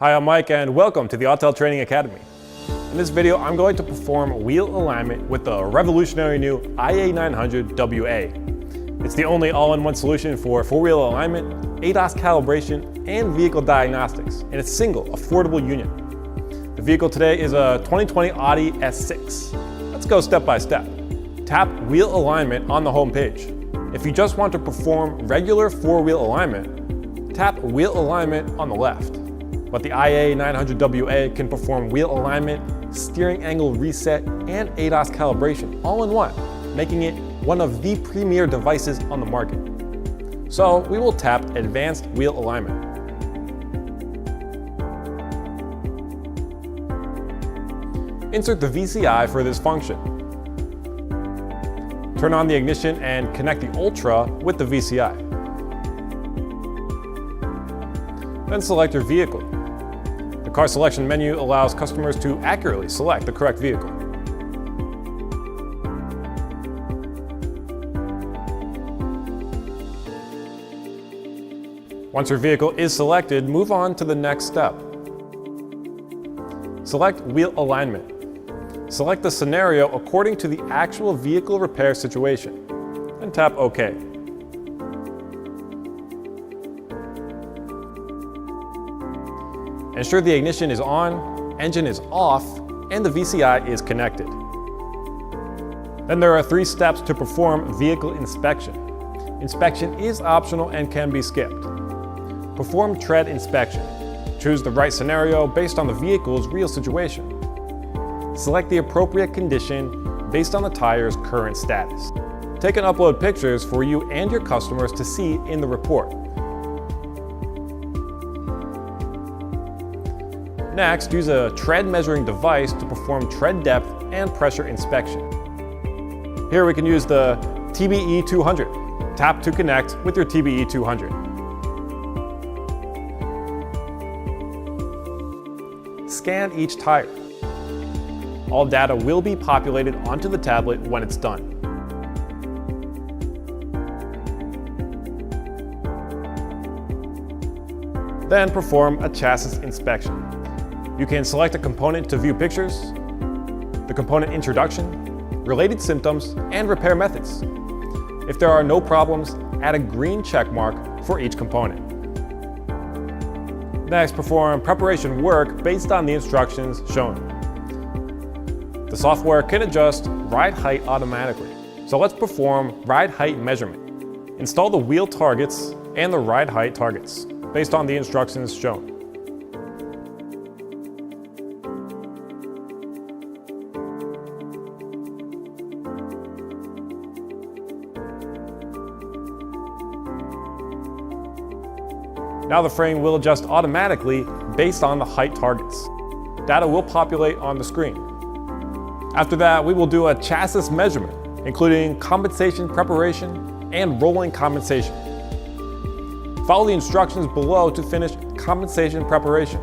Hi, I'm Mike and welcome to the AUTEL Training Academy. In this video, I'm going to perform wheel alignment with the revolutionary new IA900WA. It's the only all-in-one solution for four-wheel alignment, ADAS calibration, and vehicle diagnostics in a single, affordable unit. The vehicle today is a 2020 Audi S6. Let's go step by step. Tap wheel alignment on the home page. If you just want to perform regular four-wheel alignment, tap wheel alignment on the left. But the IA900WA can perform wheel alignment, steering angle reset, and ADAS calibration all in one, making it one of the premier devices on the market. So we will tap Advanced Wheel Alignment. Insert the VCI for this function. Turn on the ignition and connect the Ultra with the VCI. Then select your vehicle. The car selection menu allows customers to accurately select the correct vehicle. Once your vehicle is selected, move on to the next step. Select Wheel Alignment. Select the scenario according to the actual vehicle repair situation, and tap OK. Ensure the ignition is on, engine is off, and the VCI is connected. Then there are 3 steps to perform vehicle inspection. Inspection is optional and can be skipped. Perform tread inspection. Choose the right scenario based on the vehicle's real situation. Select the appropriate condition based on the tire's current status. Take and upload pictures for you and your customers to see in the report. Next, use a tread measuring device to perform tread depth and pressure inspection. Here we can use the TBE 200. Tap to connect with your TBE 200. Scan each tire. All data will be populated onto the tablet when it's done. Then perform a chassis inspection. You can select a component to view pictures, the component introduction, related symptoms, and repair methods. If there are no problems, add a green check mark for each component. Next, perform preparation work based on the instructions shown. The software can adjust ride height automatically. So let's perform ride height measurement. Install the wheel targets and the ride height targets based on the instructions shown. Now the frame will adjust automatically based on the height targets. Data will populate on the screen. After that, we will do a chassis measurement, including compensation preparation and rolling compensation. Follow the instructions below to finish compensation preparation.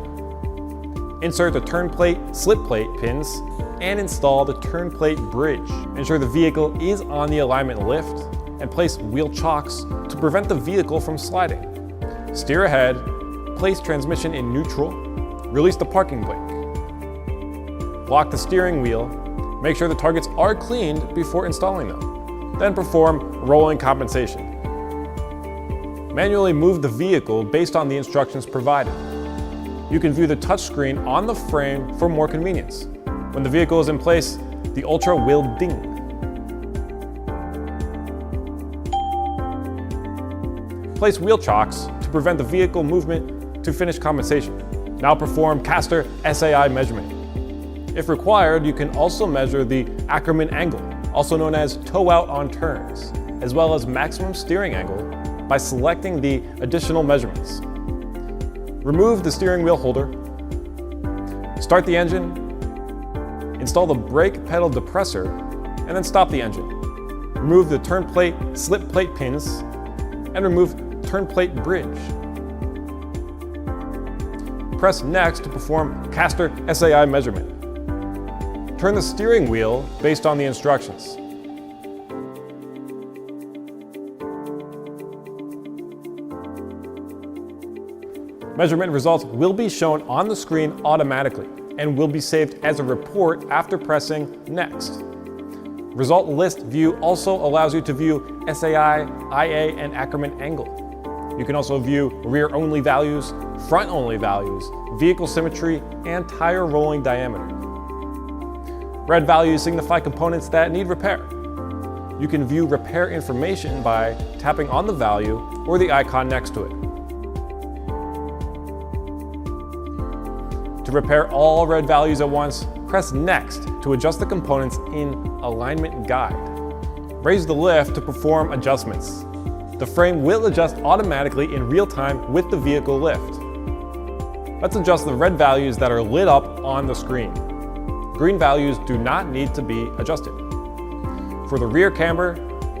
Insert the turn plate, slip plate pins, and install the turn plate bridge. Ensure the vehicle is on the alignment lift, and place wheel chocks to prevent the vehicle from sliding. Steer ahead, place transmission in neutral, release the parking brake. Lock the steering wheel, make sure the targets are cleaned before installing them. Then perform rolling compensation. Manually move the vehicle based on the instructions provided. You can view the touchscreen on the frame for more convenience. When the vehicle is in place, the Ultra will ding. Place wheel chocks to prevent the vehicle movement to finish compensation. Now perform caster SAI measurement. If required, you can also measure the Ackerman angle, also known as toe out on turns, as well as maximum steering angle by selecting the additional measurements. Remove the steering wheel holder, start the engine, install the brake pedal depressor, and then stop the engine. Remove the turn plate, slip plate pins, and remove turn plate bridge. Press Next to perform caster SAI measurement. Turn the steering wheel based on the instructions. Measurement results will be shown on the screen automatically and will be saved as a report after pressing Next. Result List View also allows you to view SAI, IA, and Ackerman angle. You can also view rear-only values, front-only values, vehicle symmetry, and tire rolling diameter. Red values signify components that need repair. You can view repair information by tapping on the value or the icon next to it. To repair all red values at once, press Next to adjust the components in Alignment Guide. Raise the lift to perform adjustments. The frame will adjust automatically in real time with the vehicle lift. Let's adjust the red values that are lit up on the screen. Green values do not need to be adjusted. For the rear camber,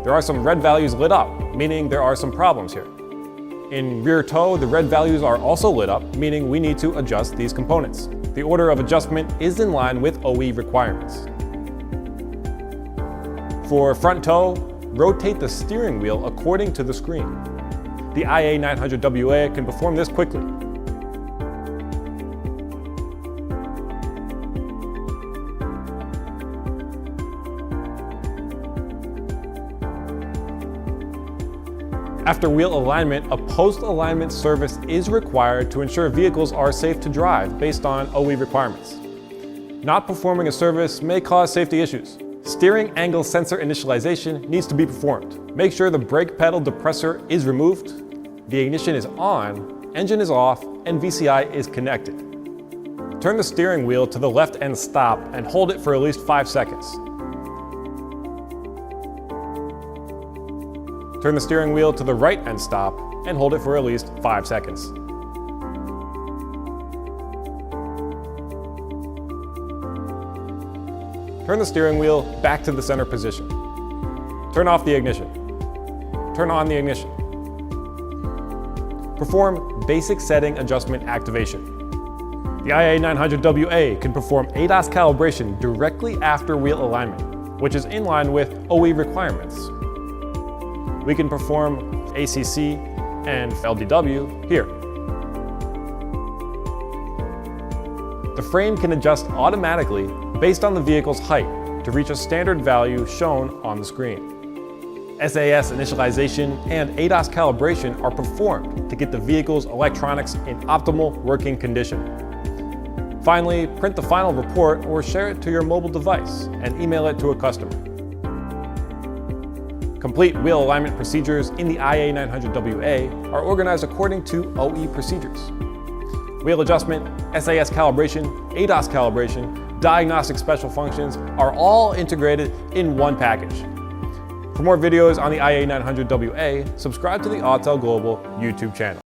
there are some red values lit up, meaning there are some problems here. In rear toe, the red values are also lit up, meaning we need to adjust these components. The order of adjustment is in line with OE requirements. For front toe, rotate the steering wheel according to the screen. The IA900WA can perform this quickly. After wheel alignment, a post-alignment service is required to ensure vehicles are safe to drive based on OE requirements. Not performing a service may cause safety issues. Steering angle sensor initialization needs to be performed. Make sure the brake pedal depressor is removed, the ignition is on, engine is off, and VCI is connected. Turn the steering wheel to the left and stop and hold it for at least 5 seconds. Turn the steering wheel to the right and stop and hold it for at least 5 seconds. Turn the steering wheel back to the center position. Turn off the ignition. Turn on the ignition. Perform basic setting adjustment activation. The IA900WA can perform ADAS calibration directly after wheel alignment, which is in line with OE requirements. We can perform ACC and LDW here. The frame can adjust automatically based on the vehicle's height to reach a standard value shown on the screen. SAS initialization and ADAS calibration are performed to get the vehicle's electronics in optimal working condition. Finally, print the final report or share it to your mobile device and email it to a customer. Complete wheel alignment procedures in the IA900WA are organized according to OE procedures. Wheel adjustment, SAS calibration, ADAS calibration, diagnostic special functions are all integrated in one package. For more videos on the IA900WA, subscribe to the AUTEL Global YouTube channel.